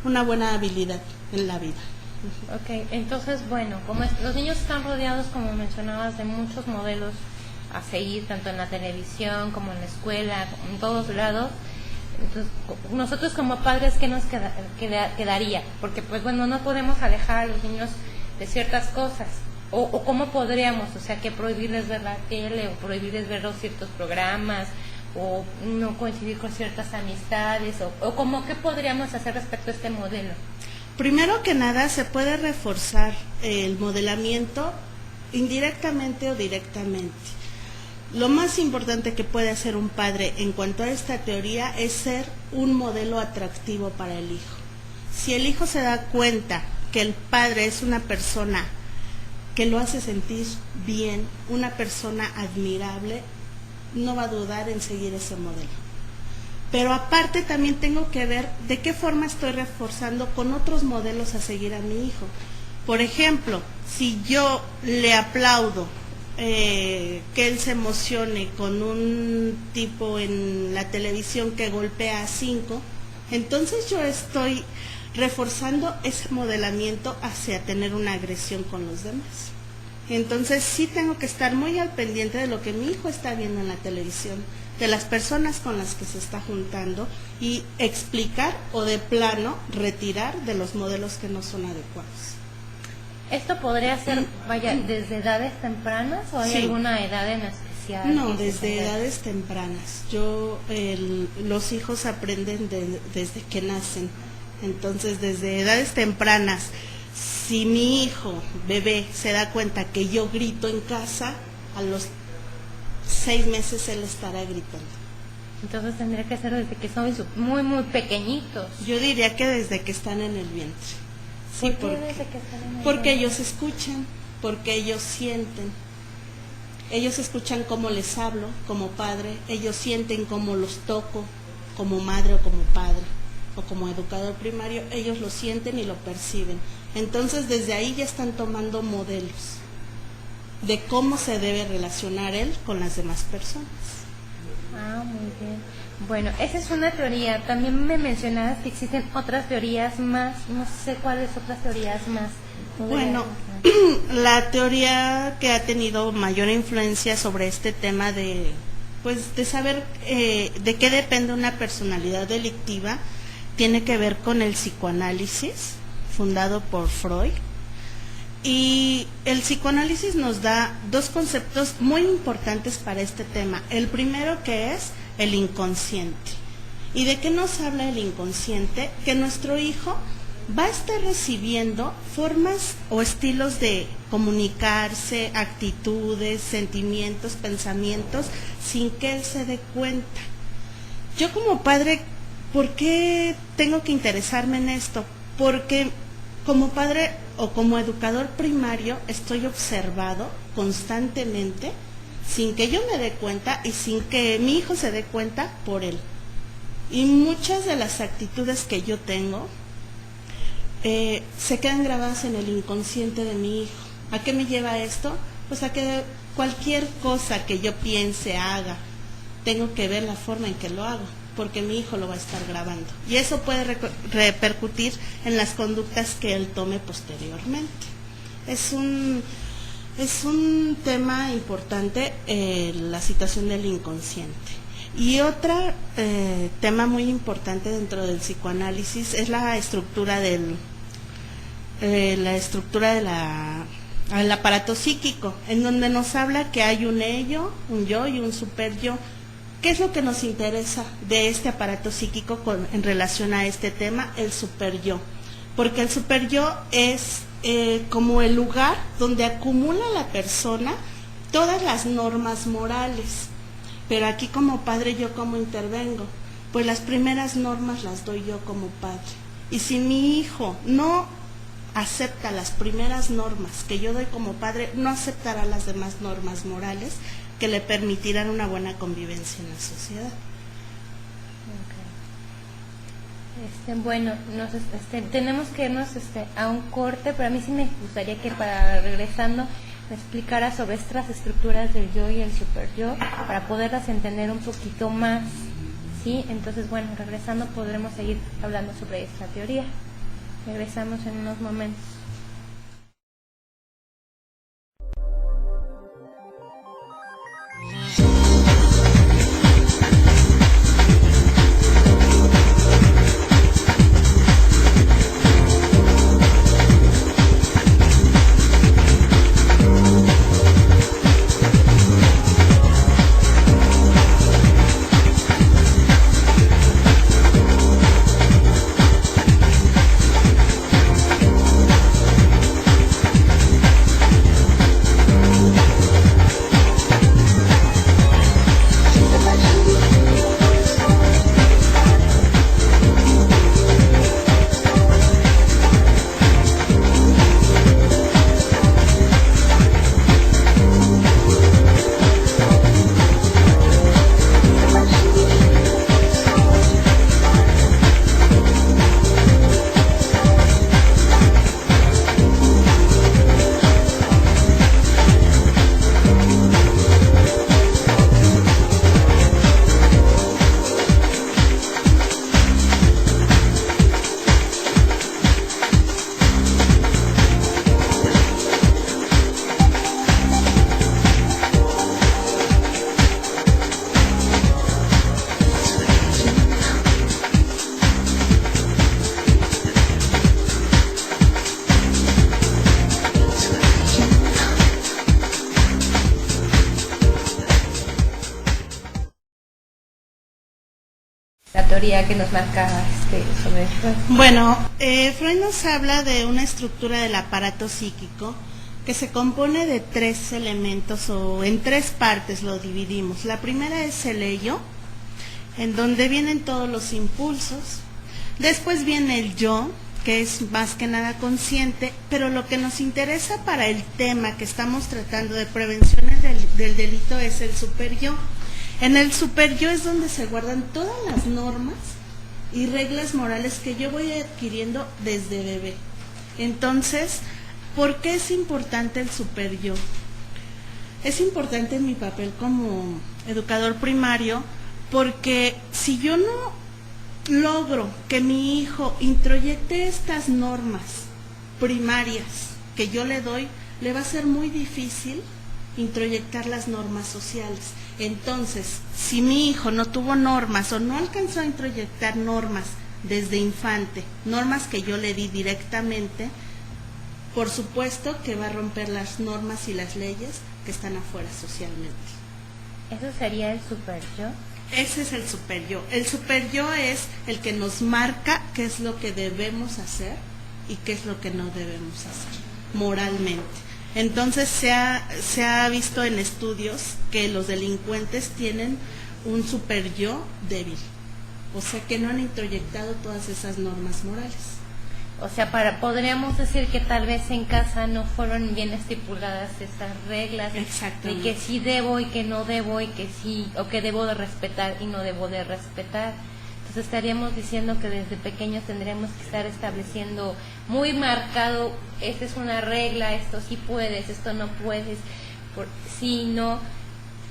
una buena habilidad en la vida. Ok, entonces, bueno, los niños están rodeados, como mencionabas, de muchos modelos a seguir, tanto en la televisión como en la escuela, en todos lados. Entonces, nosotros como padres, ¿qué nos quedaría? Porque, pues bueno, no podemos alejar a los niños de ciertas cosas. O cómo podríamos, o sea, que prohibirles ver la tele, o prohibirles ver ciertos programas, o no coincidir con ciertas amistades, o como qué podríamos hacer respecto a este modelo. Primero que nada, se puede reforzar el modelamiento indirectamente o directamente. Lo más importante que puede hacer un padre en cuanto a esta teoría es ser un modelo atractivo para el hijo. Si el hijo se da cuenta que el padre es una persona que lo hace sentir bien, una persona admirable, no va a dudar en seguir ese modelo. Pero aparte también tengo que ver de qué forma estoy reforzando con otros modelos a seguir a mi hijo. Por ejemplo, si yo le aplaudo que él se emocione con un tipo en la televisión que golpea a 5, entonces yo estoy reforzando ese modelamiento hacia tener una agresión con los demás. Entonces sí tengo que estar muy al pendiente de lo que mi hijo está viendo en la televisión, de las personas con las que se está juntando, y explicar o de plano retirar de los modelos que no son adecuados. ¿Esto podría ser, vaya, desde edades tempranas o hay alguna edad en especial? No, desde edades tempranas. Los hijos aprenden desde que nacen. Entonces, desde edades tempranas, si mi hijo, bebé, se da cuenta que yo grito en casa, a los 6 meses él estará gritando. Entonces tendría que ser desde que son muy, muy pequeñitos. Yo diría que desde que están en el vientre. Sí, porque ellos escuchan, porque ellos sienten. Ellos escuchan cómo les hablo como padre, ellos sienten cómo los toco como madre o como padre o como educador primario, ellos lo sienten y lo perciben. Entonces desde ahí ya están tomando modelos de cómo se debe relacionar él con las demás personas. Ah, muy bien. Bueno, esa es una teoría. También me mencionabas que existen otras teorías más. No sé cuáles otras teorías más. Bueno, la teoría que ha tenido mayor influencia sobre este tema de saber de qué depende una personalidad delictiva tiene que ver con el psicoanálisis, fundado por Freud. Y el psicoanálisis nos da dos conceptos muy importantes para este tema. El primero, que es el inconsciente. ¿Y de qué nos habla el inconsciente? Que nuestro hijo va a estar recibiendo formas o estilos de comunicarse, actitudes, sentimientos, pensamientos, sin que él se dé cuenta. Yo como padre, ¿por qué tengo que interesarme en esto? Porque como padre o como educador primario estoy observado constantemente, sin que yo me dé cuenta y sin que mi hijo se dé cuenta por él. Y muchas de las actitudes que yo tengo se quedan grabadas en el inconsciente de mi hijo. ¿A qué me lleva esto? Pues a que cualquier cosa que yo piense, haga, tengo que ver la forma en que lo hago, porque mi hijo lo va a estar grabando. Y eso puede repercutir en las conductas que él tome posteriormente. Es un tema importante la situación del inconsciente. Y otro tema muy importante dentro del psicoanálisis es la estructura del aparato psíquico, en donde nos habla que hay un ello, un yo y un super yo. ¿Qué es lo que nos interesa de este aparato psíquico en relación a este tema? El super yo. Porque el super yo es como el lugar donde acumula la persona todas las normas morales. Pero aquí como padre, ¿yo cómo intervengo? Pues las primeras normas las doy yo como padre. Y si mi hijo no acepta las primeras normas que yo doy como padre, no aceptará las demás normas morales que le permitirán una buena convivencia en la sociedad. Okay. Bueno, tenemos que irnos a un corte, pero a mí sí me gustaría que para regresando me explicara sobre estas estructuras del yo y el super yo para poderlas entender un poquito más, ¿sí? Entonces, bueno, regresando podremos seguir hablando sobre esta teoría. Regresamos en unos momentos. La teoría que nos marca sobre Freud. Bueno, Freud nos habla de una estructura del aparato psíquico que se compone de 3 elementos, o en 3 partes lo dividimos. La primera es el ello, en donde vienen todos los impulsos. Después viene el yo, que es más que nada consciente, pero lo que nos interesa para el tema que estamos tratando de prevenciones del delito es el superyo. En el superyo es donde se guardan todas las normas y reglas morales que yo voy adquiriendo desde bebé. Entonces, ¿por qué es importante el superyo? Es importante en mi papel como educador primario, porque si yo no logro que mi hijo introyecte estas normas primarias que yo le doy, le va a ser muy difícil introyectar las normas sociales. Entonces, si mi hijo no tuvo normas o no alcanzó a introyectar normas desde infante, normas que yo le di directamente, por supuesto que va a romper las normas y las leyes que están afuera socialmente. ¿Eso sería el superyo? Ese es el superyo. El superyo es el que nos marca qué es lo que debemos hacer y qué es lo que no debemos hacer moralmente. Entonces se ha visto en estudios que los delincuentes tienen un superyo débil, o sea que no han introyectado todas esas normas morales. O sea, podríamos decir que tal vez en casa no fueron bien estipuladas estas reglas de que sí debo y que no debo, y que sí, o que debo de respetar y no debo de respetar. Entonces estaríamos diciendo que desde pequeños tendríamos que estar estableciendo muy marcado, esta es una regla, esto sí puedes, esto no puedes, sí, no,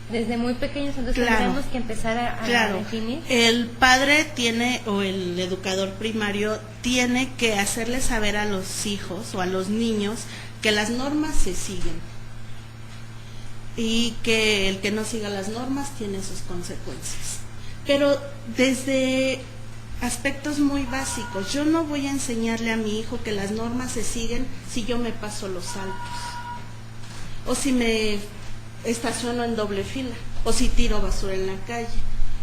desde muy pequeños. Entonces tendríamos que empezar a definir. El padre tiene, o el educador primario tiene que hacerle saber a los hijos o a los niños que las normas se siguen y que el que no siga las normas tiene sus consecuencias. Pero desde aspectos muy básicos, yo no voy a enseñarle a mi hijo que las normas se siguen si yo me paso los saltos, o si me estaciono en doble fila, o si tiro basura en la calle.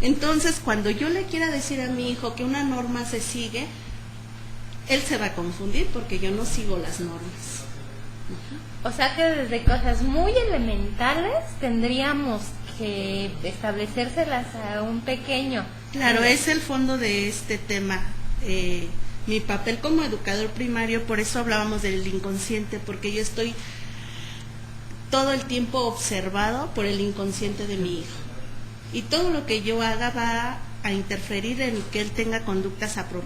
Entonces, cuando yo le quiera decir a mi hijo que una norma se sigue, él se va a confundir porque yo no sigo las normas. O sea que desde cosas muy elementales tendríamos que establecérselas a un pequeño. Claro, es el fondo de este tema. Mi papel como educador primario, por eso hablábamos del inconsciente, porque yo estoy todo el tiempo observado por el inconsciente de mi hijo. Y todo lo que yo haga va a interferir en que él tenga conductas apropiadas.